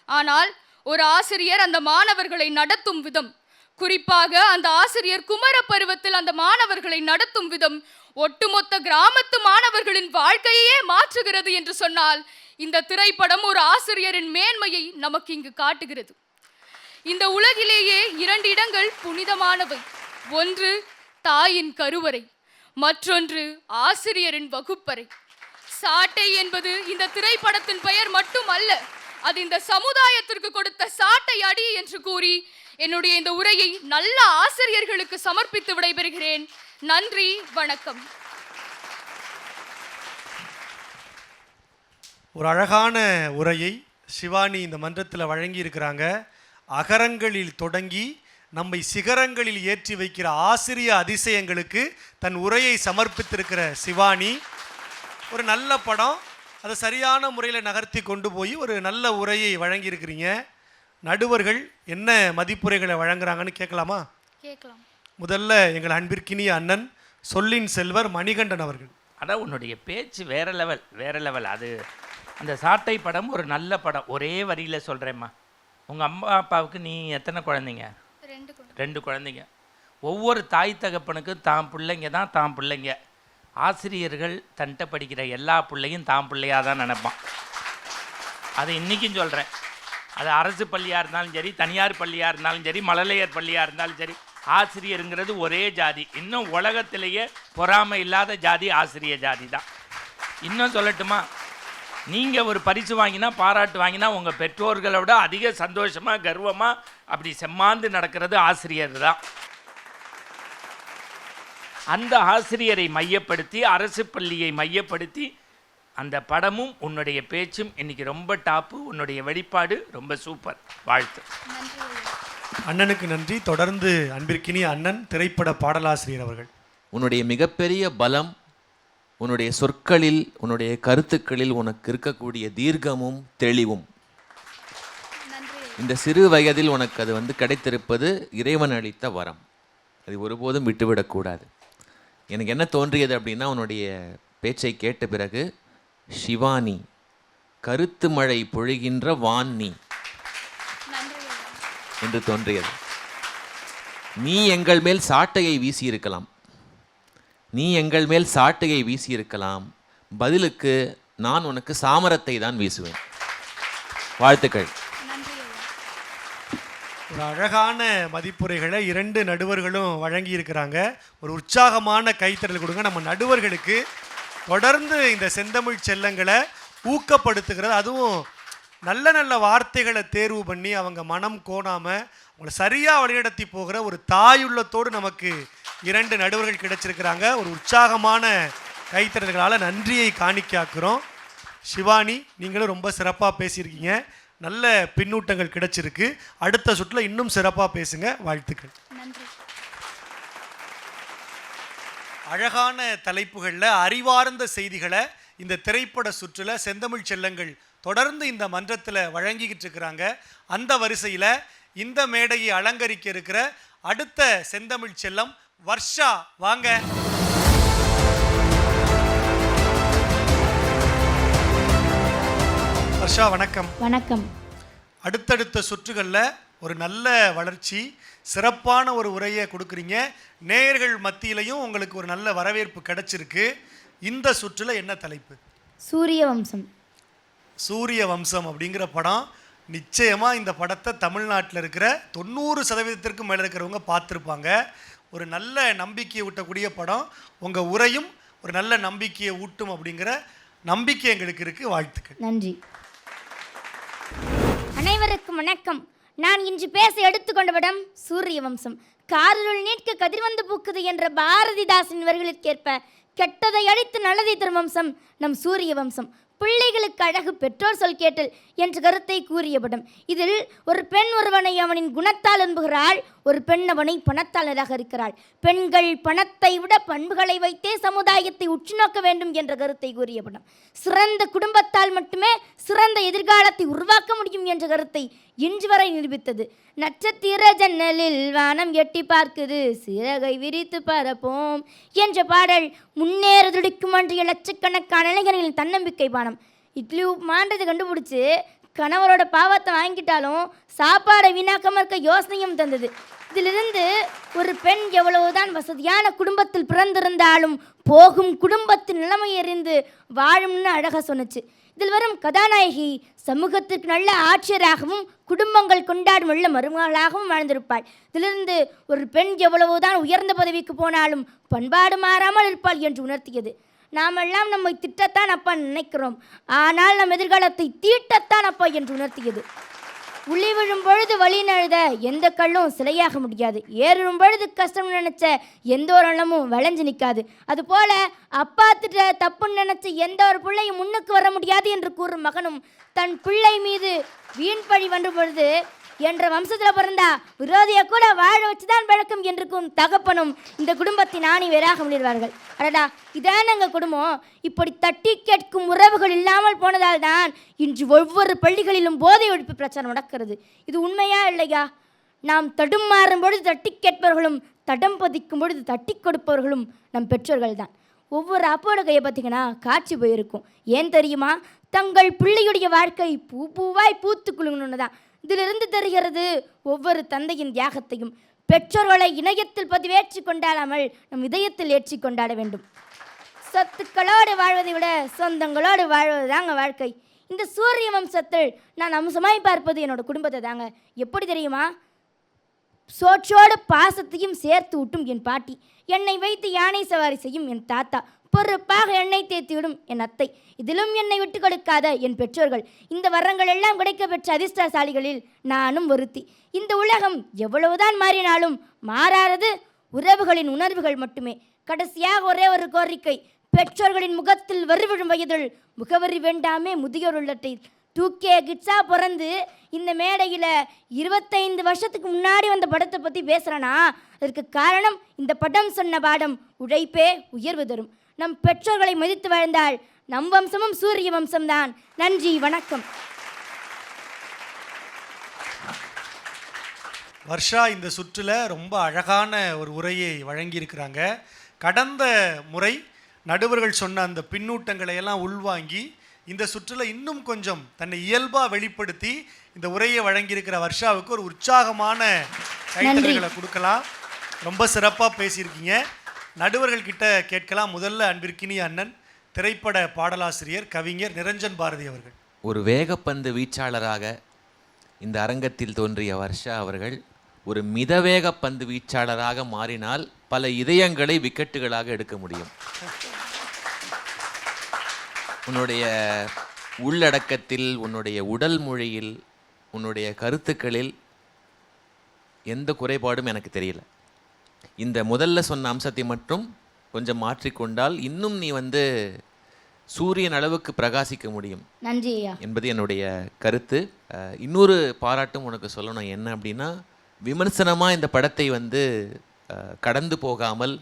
ஆனால் ஒரு ஆசிரியர் அந்த மாணவர்களை நடத்தும் விதம், குறிப்பாக அந்த ஆசிரியர் குமர பருவத்தில் அந்த மாணவர்களை நடத்தும் விதம் ஒட்டுமொத்த கிராமத்து மாணவர்களின் வாழ்க்கையே மாற்றுகிறது என்று சொன்னால் இந்த திரைப்படம் ஒரு ஆசிரியரின் மேன்மையை நமக்கு இங்கு காட்டுகிறது. இந்த உலகிலேயே 2 இடங்கள் புனிதமானவை. ஒன்று தாயின் கருவறை, மற்றொன்று ஆசிரியரின் வகுப்பறை. சாட்டை என்பது இந்த திரைப்படத்தின் பெயர் மட்டுமல்ல, அது இந்த சமுதாயத்திற்கு கொடுத்த சாட்டை அடி என்று கூறி என்னுடைய இந்த உரையை நல்ல ஆசிரியர்களுக்கு சமர்ப்பித்து விடைபெறுகிறேன். நன்றி, வணக்கம். ஒரு அழகான உரையை சிவானி இந்த மன்றத்தில் வழங்கி இருக்கிறாங்க. அகரங்களில் தொடங்கி நம்மை சிகரங்களில் ஏற்றி வைக்கிற ஆசிரிய அதிசயங்களுக்கு தன் உரையை சமர்ப்பித்திருக்கிற சிவானி, ஒரு நல்ல படம், அதை சரியான முறையில் நகர்த்தி கொண்டு போய் ஒரு நல்ல உரையை வழங்கியிருக்கிறீங்க. நடுவர்கள் என்ன மதிப்புரைகளை வழங்குறாங்கன்னு கேட்கலாமா? கேட்கலாம். முதல்ல எங்கள் அன்பிற்கினிய அண்ணன் சொல்லின் செல்வர் மணிகண்டன் அவர்கள். அதான் உன்னுடைய பேச்சு வேற லெவல். அது அந்த சாட்டை படம் ஒரு நல்ல படம். ஒரே வரியில் சொல்கிறேம்மா, உங்கள் அம்மா அப்பாவுக்கு நீ எத்தனை குழந்தைங்க? 2 குழந்தைங்க. ஒவ்வொரு தாய் தகப்பனுக்கும் தான் பிள்ளைங்க தான் தான் பிள்ளைங்க. ஆசிரியர்கள் தன்ட்ட படிக்கிற எல்லா பிள்ளையும் தான் பிள்ளையாக தான் நினைப்பான். அதை இன்றைக்கும் சொல்கிறேன். அது அரசு பள்ளியாக இருந்தாலும் சரி, தனியார் பள்ளியாக இருந்தாலும் சரி, மழலையர் பள்ளியாக இருந்தாலும் சரி, ஆசிரியருங்கிறது ஒரே ஜாதி. இன்னும் உலகத்திலேயே பொறாமை இல்லாத ஜாதி ஆசிரிய ஜாதி தான். இன்னும் சொல்லட்டுமா, நீங்கள் ஒரு பரிசு வாங்கினா, பாராட்டு வாங்கினா, உங்கள் பெற்றோர்களோட அதிக சந்தோஷமாக கர்வமாக அப்படி செம்மாந்து நடக்கிறது ஆசிரியர் தான். அந்த ஆசிரியரை மையப்படுத்தி, அரசு பள்ளியை மையப்படுத்தி அந்த படமும் உன்னுடைய பேச்சும் இன்னைக்கு ரொம்ப டாப்பு. உன்னுடைய வெளிப்பாடு ரொம்ப சூப்பர். வாழ்த்து. அண்ணனுக்கு நன்றி. தொடர்ந்து அன்பிற்கினிய அண்ணன் திரைப்பட பாடலாசிரியர் அவர்கள். உன்னுடைய மிகப்பெரிய பலம் உன்னுடைய சொற்களில், உன்னுடைய கருத்துக்களில் உனக்கு இருக்கக்கூடிய தீர்க்கமும் தெளிவும். இந்த சிறு வயதில் உனக்கு அது கிடைத்திருப்பது இறைவன் அளித்த வரம். அது ஒருபோதும் விட்டுவிடக்கூடாது. எனக்கு என்ன தோன்றியது அப்படின்னா, உன்னுடைய பேச்சை கேட்ட பிறகு சிவானி, கருத்து மழை பொழிகின்ற வான் என்று தோன்றியது. நீ எங்கள் மேல் சாட்டையை வீசியிருக்கலாம், நீ எங்கள் மேல் சாட்டையை வீசியிருக்கலாம், பதிலுக்கு நான் உனக்கு சாமரத்தை தான் வீசுவேன். வாழ்த்துக்கள். ஒரு அழகான மதிப்புரைகளை 2 நடுவர்களும் வழங்கி இருக்கிறாங்க. ஒரு உற்சாகமான கைத்தறல் கொடுங்க நம்ம நடுவர்களுக்கு. தொடர்ந்து இந்த செந்தமிழ் செல்லங்களை ஊக்கப்படுத்துகிறது, அதுவும் நல்ல நல்ல வார்த்தைகளை தேர்வு பண்ணி அவங்க மனம் கோணாமல் அவங்களை சரியாக வழிநடத்தி போகிற ஒரு தாயுள்ளத்தோடு நமக்கு 2 நடுவர்கள் கிடைச்சிருக்கிறாங்க. ஒரு உற்சாகமான கைத்தறல்களால் நன்றியை காணிக்காக்குறோம். சிவானி, நீங்களும் ரொம்ப சிறப்பாக பேசியிருக்கீங்க. நல்ல பின்னூட்டங்கள் கிடைச்சிருக்கு. அடுத்த சுற்றில் இன்னும் சிறப்பாக பேசுங்க. வாழ்த்துக்கள். அழகான தலைப்புகளில் அறிவார்ந்த செய்திகளை இந்த திரைப்பட சுற்றில் செந்தமிழ் செல்லங்கள் தொடர்ந்து இந்த மன்றத்தில் வழங்கிக்கிட்டு இருக்கிறாங்க. அந்த வரிசையில் இந்த மேடையை அலங்கரிக்க இருக்கிற அடுத்த செந்தமிழ் செல்லம் வர்ஷா. வாங்க. வர்ஷா, வணக்கம். வணக்கம். அடுத்தடுத்த சுற்றுகளில் ஒரு நல்ல வளர்ச்சி, சிறப்பான ஒரு உரையை கொடுக்குறீங்க. நேயர்கள் மத்தியிலையும் உங்களுக்கு ஒரு நல்ல வரவேற்பு கிடைச்சிருக்கு. இந்த சுற்றில் என்ன தலைப்பு? சூரிய வம்சம். சூரிய வம்சம் அப்படிங்கிற படம். நிச்சயமாக இந்த படத்தை தமிழ்நாட்டில் இருக்கிற 90% மேலே இருக்கிறவங்க பார்த்துருப்பாங்க. ஒரு நல்ல நம்பிக்கையை ஊட்டக்கூடிய படம். உங்கள் உரையும் ஒரு நல்ல நம்பிக்கையை ஊட்டும் அப்படிங்கிற நம்பிக்கை எங்களுக்கு இருக்குது. வாழ்த்துக்கள். நன்றி. அனைவருக்கும் வணக்கம். நான் இன்று பேச எடுத்துக்கொண்ட விடம் சூரிய வம்சம். காரிருள் நீட்க கதிர்வந்து பூக்குது என்ற பாரதிதாசன் வரிகளுக்கேற்ப கெட்டதை அழித்து நல்லதை தரும் வம்சம் நம் சூரிய வம்சம். பிள்ளைகளுக்கு அழகு பெற்றோர் சொல் கேட்டல் என்ற கருத்தை கூறிய படம். இதில் ஒரு பெண் ஒருவனை அவனின் குணத்தால் அன்புகிறாள், ஒரு பெண் அவனை பணத்தால் நிராகரிக்கிறாள். பெண்கள் பணத்தை விட பண்புகளை வைத்தே சமுதாயத்தை உற்று நோக்க வேண்டும் என்ற கருத்தை கூறிய படம். சிறந்த குடும்பத்தால் மட்டுமே சிறந்த எதிர்காலத்தை உருவாக்க முடியும் என்ற கருத்தை இன்று வரை நிரூபித்தது. நட்சத்திர ஜன்னலில் வானம் எட்டி பார்க்குது, சிறகை விரித்து பரப்போம் என்ற பாடல் முன்னேற துடிக்கும் அன்றைய லட்சக்கணக்கான இளைஞர்களின் தன்னம்பிக்கை பானம். இட்லி உப்புமான்றதை கண்டுபிடிச்சி கணவரோட பாவத்தை வாங்கிட்டாலும் சாப்பாடை வீணாக்காம இருக்க யோசனையும் தந்தது. இதிலிருந்து ஒரு பெண் எவ்வளவுதான் வசதியான குடும்பத்தில் பிறந்திருந்தாலும் போகும் குடும்பத்தின் நிலைமை எறிந்து வாழும்னு அழகாக சொன்னுச்சு. இதில் வரும் கதாநாயகி சமூகத்திற்கு நல்ல ஆட்சியராகவும் குடும்பங்கள் கொண்டாடும் நல்ல மருமகளாகவும் வாழ்ந்திருப்பாள். இதிலிருந்து ஒரு பெண் எவ்வளவுதான் உயர்ந்த பதவிக்கு போனாலும் பண்பாடு மாறாமல் இருப்பாள் என்று உணர்த்தியது. நாமெல்லாம் நம்மை திட்டத்தான் அப்பா நினைக்கிறோம், ஆனால் நம் எதிர்காலத்தை தீட்டத்தான் அப்பா என்று உணர்த்தியது. உளி விழும் பொழுது வழி நழுத எந்த கல்லும் சிலையாக முடியாது, ஏறும் பொழுது கஷ்டம் நினைச்ச எந்த ஒரு நிலமும் விளைஞ்சு நிற்காது. அதுபோல அப்பா திட்ட தப்புன்னு நினைச்ச எந்த ஒரு பிள்ளையும் முன்னுக்கு வர முடியாது என்று கூறும் மகனும் தன் பிள்ளை மீது வீண் பழி வந்து பொழுது என்ற வம்சத்தில் பிறந்தா விரோதியை கூட வாழ வச்சுதான் பழக்கம் என்றுக்கும் தகப்பனும் இந்த குடும்பத்தின் ஆணி வேறாக முடிவார்கள். அடடா, இதான் எங்கள் குடும்பம். இப்படி தட்டி கேட்கும் உறவுகள் இல்லாமல் போனதால் தான் இன்று ஒவ்வொரு பள்ளிகளிலும் போதை ஒழிப்பு பிரச்சாரம் நடக்கிறது. இது உண்மையா இல்லையா? நாம் தடுமாறும் பொழுது தட்டி கேட்பவர்களும் தடம் பதிக்கும் பொழுது தட்டி கொடுப்பவர்களும் நம் பெற்றோர்கள் தான். ஒவ்வொரு அப்போட கையை பார்த்தீங்கன்னா காட்சி போயிருக்கும். ஏன் தெரியுமா? தங்கள் பிள்ளையுடைய வாழ்க்கை பூ பூவாய் பூத்து குலுங்கணுன்னு தான். இதிலிருந்து தெரிகிறது ஒவ்வொரு தந்தையின் தியாகத்தையும். பெற்றோர்களை இணையத்தில் பதிவேற்றி கொண்டாடாமல் நம் இதயத்தில் ஏற்றி கொண்டாட வேண்டும். சொத்துக்களோடு வாழ்வதை விட சொந்தங்களோடு வாழ்வது தாங்க வாழ்க்கை. இந்த சூரிய வம்சத்தில் நான் அம்சமாய் பார்ப்பது என்னோட குடும்பத்தை தாங்க. எப்படி தெரியுமா? சோற்றோடு பாசத்தையும் சேர்த்து விட்டும் என் பாட்டி, என்னை வைத்து யானை சவாரி செய்யும் என் தாத்தா, பொறுப்பாக எண்ணெய் தேய்த்துவிடும் என் அத்தை, இதிலும் என்னை விட்டு கொடுக்காத என் பெற்றோர்கள். இந்த வரங்கள் எல்லாம் கிடைக்க பெற்ற அதிர்ஷ்டசாலிகளில் நானும் ஒருத்தி. இந்த உலகம் எவ்வளவுதான் மாறினாலும் மாறாதது உறவுகளின் உணர்வுகள் மட்டுமே. கடைசியாக ஒரே ஒரு கோரிக்கை, பெற்றோர்களின் முகத்தில் வரிவிழும் வயதில் முகவரி வேண்டாமே முதியோர் உள்ளத்தை. தூக்கே கிட்ஸா பிறந்து இந்த மேடையில் 25 வருஷத்துக்கு முன்னாடி வந்த படத்தை பற்றி பேசுகிறேன்னா அதற்கு காரணம் இந்த படம் சொன்ன பாடம், உழைப்பே உயர்வு தரும். நம் பெற்றோர்களை மதித்து வாழ்ந்தால் நம் வம்சமும் சூரிய வம்சம்தான். நன்றி, வணக்கம். வர்ஷா இந்த சுற்றில் ரொம்ப அழகான ஒரு உரையை வழங்கியிருக்கிறாங்க. கடந்த முறை நடுவர்கள் சொன்ன அந்த பின்னூட்டங்களை எல்லாம் உள்வாங்கி இந்த சுற்றில் இன்னும் கொஞ்சம் தன்னை இயல்பாக வெளிப்படுத்தி இந்த உரையை வழங்கியிருக்கிற வர்ஷாவுக்கு ஒரு உற்சாகமான கைத்தறல்களை கொடுக்கலாம். ரொம்ப சிறப்பாக பேசியிருக்கீங்க. நடுவர்கள் கிட்ட கேட்கலாம். முதல்ல அன்பிற்கினிய அண்ணன் திரைப்பட பாடலாசிரியர் கவிஞர் நிரஞ்சன் பாரதி அவர்கள். ஒரு வேகப்பந்து வீச்சாளராக இந்த அரங்கத்தில் தோன்றிய வர்ஷா அவர்கள் ஒரு மிதவேக பந்து வீச்சாளராக மாறினால் பல இதயங்களை விக்கெட்டுகளாக எடுக்க முடியும். உன்னுடைய உள்ளடக்கத்தில், உன்னுடைய உடல் மொழியில், உன்னுடைய கருத்துக்களில் எந்த குறைபாடும் எனக்கு தெரியல. இந்த முதல்ல சொன்ன அம்சத்தை மட்டும் கொஞ்சம் மாற்றிக்கொண்டால் இன்னும் நீ சூரியன் அளவுக்கு பிரகாசிக்க முடியும். நன்றி ஐயா என்பது என்னுடைய கருத்து. இன்னொரு பாராட்டும் உனக்கு சொல்லணும். என்ன அப்படின்னா, விமர்சனமாக இந்த படத்தை கடந்து போகாமல்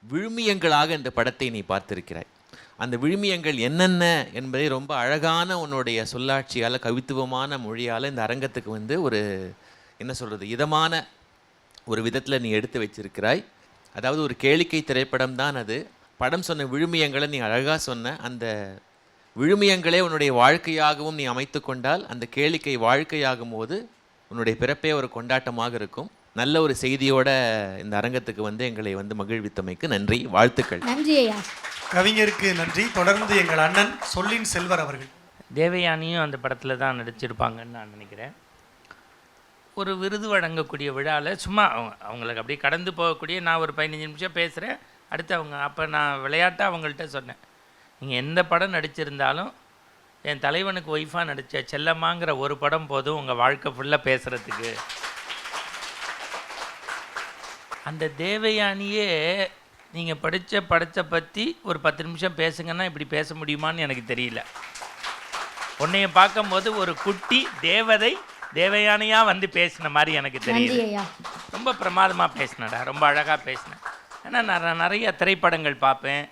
விழுமியங்களாக இந்த படத்தை நீ பார்த்திருக்கிறாய். அந்த விழுமியங்கள் என்னென்ன என்பதை ரொம்ப அழகான உன்னுடைய சொல்லாட்சியால், கவித்துவமான மொழியால் இந்த அரங்கத்துக்கு ஒரு என்ன சொல்கிறது, இதமான ஒரு விதத்தில் நீ எடுத்து வச்சிருக்கிறாய். அதாவது ஒரு கேளிக்கை திரைப்படம் தான் அது. படம் சொன்ன விழுமியங்களை நீ அழகாக சொன்ன. அந்த விழுமியங்களே உன்னுடைய வாழ்க்கையாகவும் நீ அமைத்து கொண்டால் அந்த கேளிக்கை வாழ்க்கையாகும் போது உன்னுடைய பிறப்பே ஒரு கொண்டாட்டமாக இருக்கும். நல்ல ஒரு செய்தியோட இந்த அரங்கத்துக்கு எங்களை மகிழ்வித்தமைக்கு நன்றி, வாழ்த்துக்கள். நன்றி ஐயா. கவிஞருக்கு நன்றி. தொடர்ந்து எங்கள் அண்ணன் சொல்லின் செல்வர் அவர்கள். தேவயானியும் அந்த படத்தில் தான் நடிச்சிருப்பாங்கன்னு நான் நினைக்கிறேன். ஒரு விருது வழங்கக்கூடிய விழாவில் சும்மா அவங்களுக்கு அப்படியே கடந்து போகக்கூடிய, நான் ஒரு 15 நிமிஷம் பேசுகிறேன், அடுத்து அவங்க அப்போ நான் விளையாட்டாக அவங்கள்ட்ட சொன்னேன், நீங்கள் எந்த படம் நடிச்சிருந்தாலும் என் தலைவனுக்கு ஒய்ஃபாக நடித்த செல்லம்மாங்கிற ஒரு படம் போதும் உங்கள் வாழ்க்கை ஃபுல்லாக பேசுகிறதுக்கு. அந்த தேவயானியே நீங்கள் படித்த படத்தை பற்றி ஒரு 10 நிமிஷம் பேசுங்கன்னா இப்படி பேச முடியுமான்னு எனக்கு தெரியல. உன்னைய பார்க்கும்போது ஒரு குட்டி தேவதை தேவயானியாக வந்து பேசின மாதிரி எனக்கு தெரியல. ரொம்ப பிரமாதமாக பேசினடா, ரொம்ப அழகாக பேசினேன். ஏன்னா நான் நிறைய திரைப்படங்கள் பார்ப்பேன்,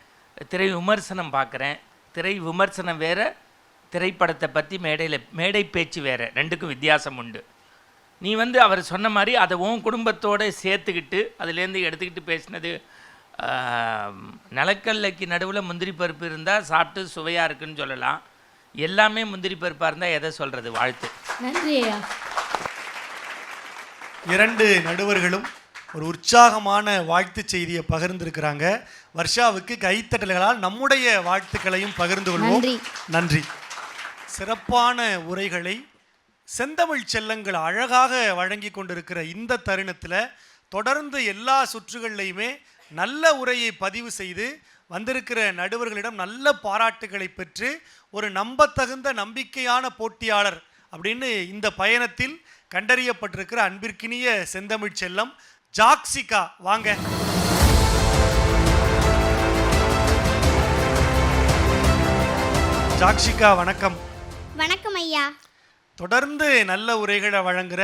திரை விமர்சனம் பார்க்குறேன். திரை விமர்சனம் வேறு, திரைப்படத்தை பற்றி மேடை பேச்சு வேறு, ரெண்டுக்கும் வித்தியாசம் உண்டு. நீ வந்து அவர் சொன்ன மாதிரி அதை உன் குடும்பத்தோடு சேர்த்துக்கிட்டு அதுலேருந்து எடுத்துக்கிட்டு பேசினது. நிலக்கல்லைக்கு நடுவில் முந்திரி பருப்பு இருந்தால் சாப்பிட்டு சுவையாக இருக்குன்னு சொல்லலாம். எல்லாமே முந்திரி பருப்பாக இருந்தால் எதை சொல்கிறது? வாழ்த்து. நன்றி ஐயா. 2 நடுவர்களும் ஒரு உற்சாகமான வாழ்த்து செய்தியை பகிர்ந்திருக்கிறாங்க. வர்ஷாவுக்கு கைத்தட்டல்களால் நம்முடைய வாழ்த்துக்களையும் பகிர்ந்து கொள்வோம். நன்றி. சிறப்பான உரைகளை செந்தமிழ் செல்லங்கள் அழகாக வழங்கி கொண்டிருக்கிற இந்த தருணத்தில் தொடர்ந்து எல்லா சுற்றுகள்லையுமே நல்ல உரையை பதிவு செய்து வந்திருக்கிற நடுவர்களிடம் நல்ல பாராட்டுகளை பெற்று ஒரு நம்பத்தகுந்த நம்பிக்கையான போட்டியாளர் அப்படின்னு இந்த பயணத்தில் கண்டறியப்பட்டிருக்கிற அன்பிற்கினிய செந்தமிழ் செல்லம் ஜாக்சிகா, வாங்க. ஜாக்சிகா வணக்கம். வணக்கம் ஐயா. தொடர்ந்து நல்ல உரைகளை வழங்குற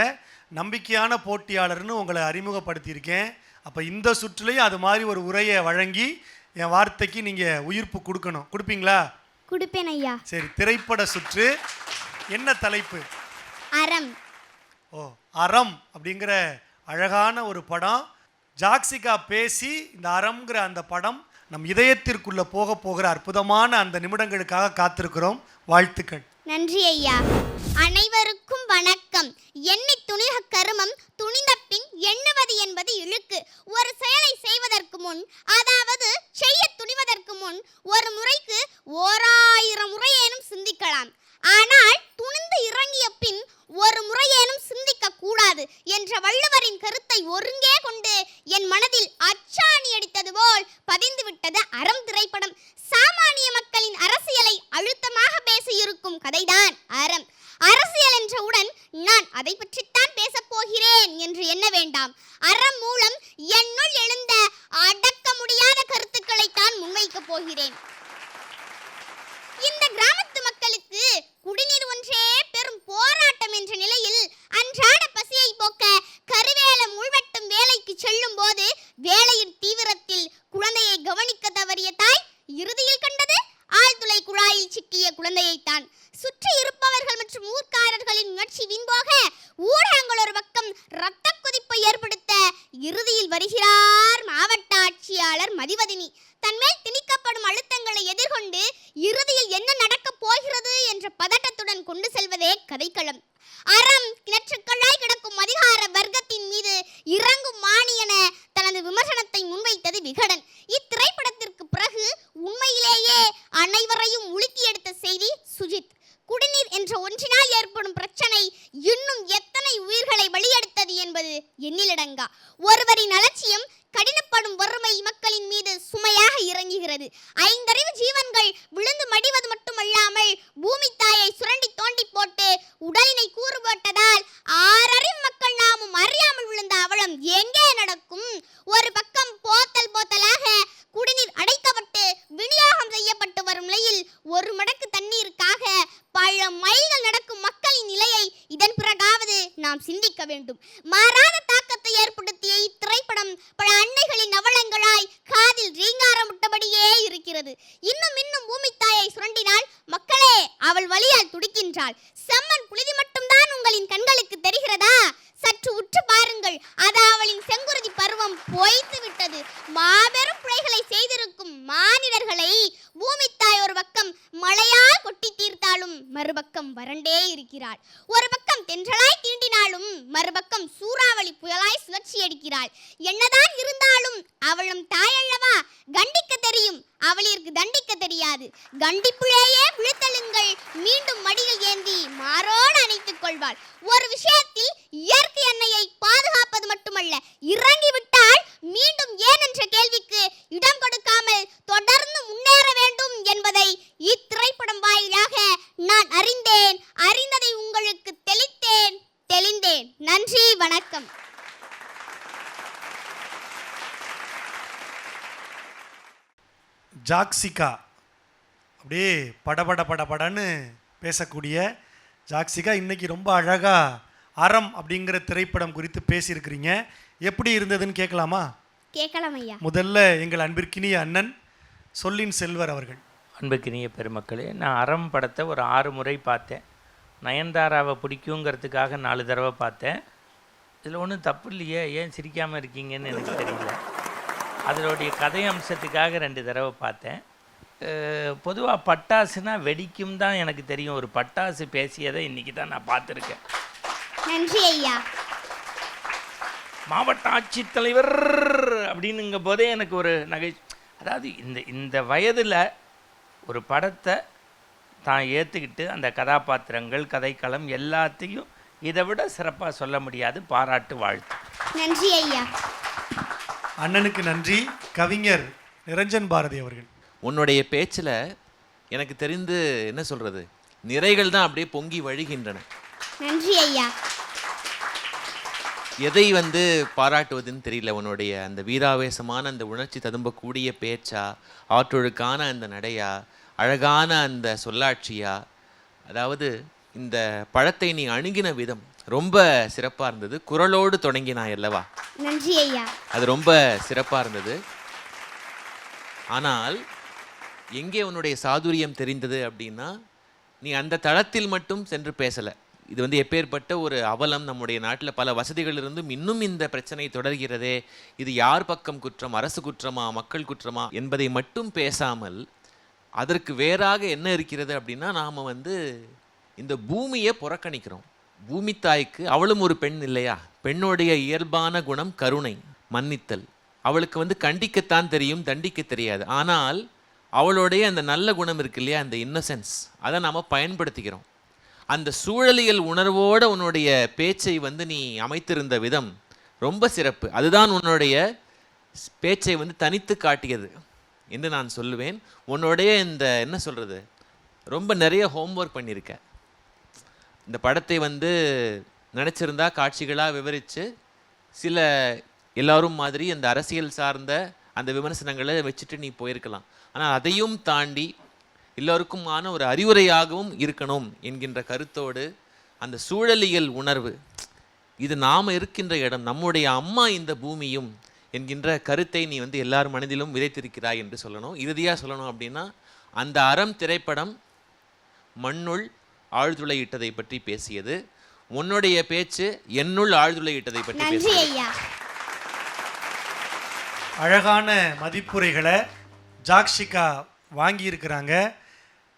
நம்பிக்கையான போட்டியாளர்னு உங்களை அறிமுகப்படுத்தியிருக்கேன். அப்போ இந்த சுற்றுலையும் அது மாதிரி ஒரு உரையை வழங்கி என் வார்த்தைக்கு நீங்கள் உயிர்ப்பு கொடுக்கணும். கொடுப்பீங்களா? கொடுப்பேன் ஐயா. சரி, திரைப்பட சுற்று. என்ன தலைப்பு? அறம். ஓ, அறம் அப்படிங்கிற அழகான ஒரு படம். ஜாக்சிகா பேசி இந்த அறம்ங்கிற அந்த படம் நம் இதயத்திற்குள்ளே போகிற அற்புதமான அந்த நிமிடங்களுக்காக காத்திருக்கிறோம். வாழ்த்துக்கள். நன்றி ஐயா. அனைவருக்கும் வணக்கம். எண்ணி துணிக கருமம், துணிந்த பின் எண்ணுவது என்பது இழுக்கு. ஒரு செயலை செய்வதற்கு முன், அதாவது செய்ய துணிவதற்கு முன் ஒரு முறைக்கு 1000 முறையேனும் சிந்திக்கலாம். ஆனால் துணிந்து இறங்கிய பின் ஒரு முறையேனும் சிந்திக்க கூடாது என்ற வள்ளுவரின் கருத்தை ஒருங்கே கொண்டு என் மனதில் அச்சாணி அடித்தது போல் பதிந்துவிட்டது அறம் திரைப்படம். சாமானிய மக்களின் அரசியலை அழுத்தமாக பேசியிருக்கும் கதைதான் அறம். அரசியல் என்றவுடன் நான் அதை பற்றித்தான் பேசப் போகிறேன் என்று எண்ண வேண்டாம். அறம் மூலம் என்னுள் எழுந்த அடக்க முடியாத கருத்துக்களைத்தான் முன்வைக்கப் போகிறேன். இந்த கிராமத்து மக்களுக்கு குடிநீர் ஒன்றே பெரும் போராட்டம் என்ற நிலையில் அன்றாட பசியை போக்க கருவேலம் உள்வெட்டும் வேலைக்கு செல்லும் போது வேலையின் தீவிரத்தில் குழந்தையை கவனிக்க தவறிய தாய் இறுதியில் கண்டது ஆழ்துளை குழாயில் சிக்கிய குழந்தையைத்தான். சுற்றி இருப்பவர்கள் மற்றும் ஊர்க்காரர்களின் உணர்ச்சி வீண்போக ஊடகங்கள் ஒரு பக்கம் இரத்த கொதிப்பை ஏற்படுத்த இறுதியில் வருகிறார் மாவட்ட ஆட்சியாளர் மதிவதினி. தன்மேல் திணிக்கப்படும் அழுத்தங்களை எதிர்கொண்டு இறுதியில் என்ன நடக்கப் போகிறது என்ற பதட்டத்துடன் கொண்டு செல்வதே கதைக்களம். அறம் கிணற்றுக்களாய் கிடக்கும் அதிகார வர்க்கத்தின் மீது இறங்கும் மாணி என தனது விமர்சனத்தை முன்வைத்தது விகடன். இத்திரைப்படத்திற்கு பிறகு உண்மையிலேயே அனைவரையும் உலுக்கி எடுத்த செய்தி சுஜித். குடிநீர் என்ற ஒன்றினால் ஏற்படும் பிரச்சனை இன்னும் எத்தனை உயிர்களை பலியெடுத்தது என்பது எண்ணிலடங்கா. ஒருவரின் அலட்சியம் கடினப்படும் வறுமை மக்களின் மீது சுமையாக இறங்குகிறது. 5 அறிவு ஜீவன்கள் விழுந்து மடிவது மட்டுமல்லாமல் பூமி தாயை சுரண்டி தோண்டி போட்டு உடலினை கூறு போட்டதால் 6 அறிவு மக்கள் நாமும் அறியாமல் விழுந்த அவலம் எங்கே நடக்கும்? ஒரு பக்கம் போத்தலாக குடிநீர் அடைக்கப்பட்டு விநியோகம் செய்யப்பட்டு வரும் நிலையில் ஒரு மடக்கு தண்ணீருக்காக பல மைல்கள் நடக்கும் மக்களின் நிலையை இதன் பிறகாவது நாம் சிந்திக்க வேண்டும். மாறாத தாக்கத்தை ஏற்படுத்திய இத்திரைப்படம் பல அன்னைகளின் அவலங்களாய் காதில் ரீங்காரமிட்டபடியே இருக்கிறது. இன்னும் பூமி தாயை சுரண்டினால் மக்களே அவள் வலியால் துடிக்கின்றாள். செம்மன் புழுதி மட்டும்தான் உங்களின் கண்களுக்கு தெரிகிறதா? சற்று உற்று பாருங்கள். அது அவளின் செங்குருதி பருவம் பொய்த்து விட்டது. மாபெரும் பிழைகளை செய்திருக்கும் மானிடர்களை பூமி தாய் ஒரு பக்கம் மழையால் கொட்டி தீர்த்தாலும் மறுபக்கம் வறண்டே இருக்கிறாள். ஒரு பக்கம் தென்றலாய் தீண்டினாலும் மறுபக்கம் சூறாவளி புயலாய் சுழற்சி அடிக்கிறாள். என்னதான் இருந்தாலும் அவளும் தாயல்லவா? கண்டிக்க தெரியும், அவளிற்கு தண்டிக்க தெரியாது. கண்டிப்புலேயே விழுத்தலுங்கள், மீண்டும் மடிகள் ஏந்தி மாரோடு அணைத்துக் கொள்வாள். ஒரு விஷயத்தில் இயற்கை அன்னையை பாதுகாப்பது மட்டுமல்ல, இறங்கிவிட்டால் மீண்டும் ஏன் என்ற கேள்விக்கு இடம் ஜாக்சிகா, அப்படியே படன்னு பேசக்கூடிய ஜாக்சிகா இன்னைக்கு ரொம்ப அழகாக அறம் அப்படிங்கிற திரைப்படம் குறித்து பேசியிருக்கிறீங்க. எப்படி இருந்ததுன்னு கேட்கலாமா? கேட்கலாம் ஐயா. முதல்ல எங்கள் அன்பிற்கினிய அண்ணன் சொல்லின் செல்வர் அவர்கள். அன்புக்கினிய பெருமக்களே, நான் அறம் படத்தை ஒரு 6 முறை பார்த்தேன். நயன்தாராவை பிடிக்குங்கிறதுக்காக 4 தடவை பார்த்தேன். இதில் ஒன்றும் தப்பு இல்லையே, ஏன் சிரிக்காமல் இருக்கீங்கன்னு எனக்கு தெரியல. அதனுடைய கதை அம்சத்துக்காக 2 தடவை பார்த்தேன். பொதுவாக பட்டாசுனா வெடிக்கும் தான் எனக்கு தெரியும். ஒரு பட்டாசு பேசியதை இன்றைக்கி தான் நான் பார்த்துருக்கேன். நன்றி ஐயா. மாவட்ட ஆட்சித்தலைவர் அப்படின்னுங்க போதே எனக்கு ஒரு அதாவது இந்த வயதில் ஒரு படத்தை தான் ஏற்றுக்கிட்டு அந்த கதாபாத்திரங்கள், கதைக்களம் எல்லாத்தையும் இதை விட சிறப்பாக சொல்ல முடியாது. பாராட்டு, வாழ்த்து. நன்றி ஐயா. அண்ணனுக்கு நன்றி. கவிஞர் நிரஞ்சன் பாரதி அவர்கள். உன்னுடைய பேச்சில் எனக்கு தெரிந்து என்ன சொல்கிறது, நிறைகள் தான் அப்படியே பொங்கி வழிகின்றன. நன்றி ஐயா. எதை பாராட்டுவதுன்னு தெரியல. உன்னுடைய அந்த வீராவேசமான அந்த உணர்ச்சி ததும்பக்கூடிய பேச்சா, ஆற்றொழுக்கான அந்த நடையா, அழகான அந்த சொல்லாட்சியா, அதாவது இந்த பழத்தை நீ அணுகின விதம் ரொம்ப சிறப்பாக இருந்தது. குரலோடு தொடங்கினாய் அல்லவா? நன்றி ஐயா. அது ரொம்ப சிறப்பாக இருந்தது. ஆனால் எங்கே உன்னுடைய சாதுரியம் தெரிந்தது அப்படின்னா, நீ அந்த தளத்தில் மட்டும் சென்று பேசலை. இது எப்பேற்பட்ட ஒரு அவலம். நம்முடைய நாட்டில் பல வசதிகள் இருந்தும் இன்னும் இந்த பிரச்சனை தொடர்கிறதே, இது யார் பக்கம் குற்றம், அரசு குற்றமா, மக்கள் குற்றமா என்பதை மட்டும் பேசாமல், அதற்கு வேறாக என்ன இருக்கிறது அப்படின்னா, நாம் இந்த பூமியை புறக்கணிக்கிறோம். பூமி தாய்க்கு, அவளும் ஒரு பெண் இல்லையா? பெண்ணுடைய இயல்பான குணம் கருணை, மன்னித்தல். அவளுக்கு கண்டிக்கத்தான் தெரியும், தண்டிக்க தெரியாது. ஆனால் அவளுடைய அந்த நல்ல குணம் இருக்கு இல்லையா, அந்த இன்னசென்ஸ், அதை நாம் பயன்படுத்திக்கிறோம். அந்த சூழலியல் உணர்வோடு உன்னுடைய பேச்சை நீ அமைத்திருந்த விதம் ரொம்ப சிறப்பு. அதுதான் உன்னுடைய பேச்சை தனித்து காட்டியது என்று நான் சொல்லுவேன். உன்னுடைய இந்த என்ன சொல்கிறது, ரொம்ப நிறைய ஹோம்ஒர்க் பண்ணியிருக்க. இந்த படத்தை நினச்சிருந்தா காட்சிகளாக விவரித்து சில எல்லாரும் மாதிரி அந்த அரசியல் சார்ந்த அந்த விமர்சனங்களை வச்சுட்டு நீ போயிருக்கலாம். ஆனால் அதையும் தாண்டி எல்லோருக்குமான ஒரு அறிவுரையாகவும் இருக்கணும் என்கின்ற கருத்தோடு அந்த சூழலியல் உணர்வு, இது நாம் இருக்கின்ற இடம், நம்முடைய அம்மா இந்த பூமியும் என்கின்ற கருத்தை நீ எல்லார் மனதிலும் விதைத்திருக்கிறாய் என்று சொல்லணும். இறுதியாக சொல்லணும் அப்படின்னா, அந்த அறம் திரைப்படம் மண்ணுள் ஆழ்துளையிட்டதை பற்றி பேசியது. உன்னுடைய பேச்சு என்னுள் ஆழ்துளையிட்டதை பற்றி பேசியது. அழகான மதிப்புரைகளை ஜாக்சிகா வாங்கியிருக்கிறாங்க.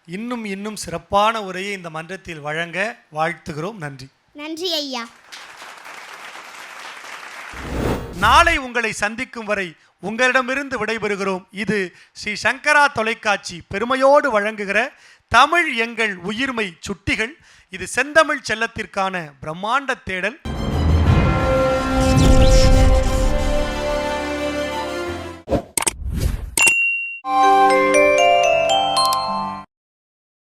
இன்னும் சிறப்பான உரையை இந்த மன்றத்தில் வழங்க வாழ்த்துகிறோம். நன்றி. நன்றி ஐயா. நாளை உங்களை சந்திக்கும் வரை உங்களிடமிருந்து விடைபெறுகிறோம். இது ஸ்ரீ சங்கரா தொலைக்காட்சி பெருமையோடு வழங்குகிற தமிழ் எங்கள் உயிர்மை சுட்டிகள். இது செந்தமிழ் செல்லத்திற்கான பிரம்மாண்ட தேடல்.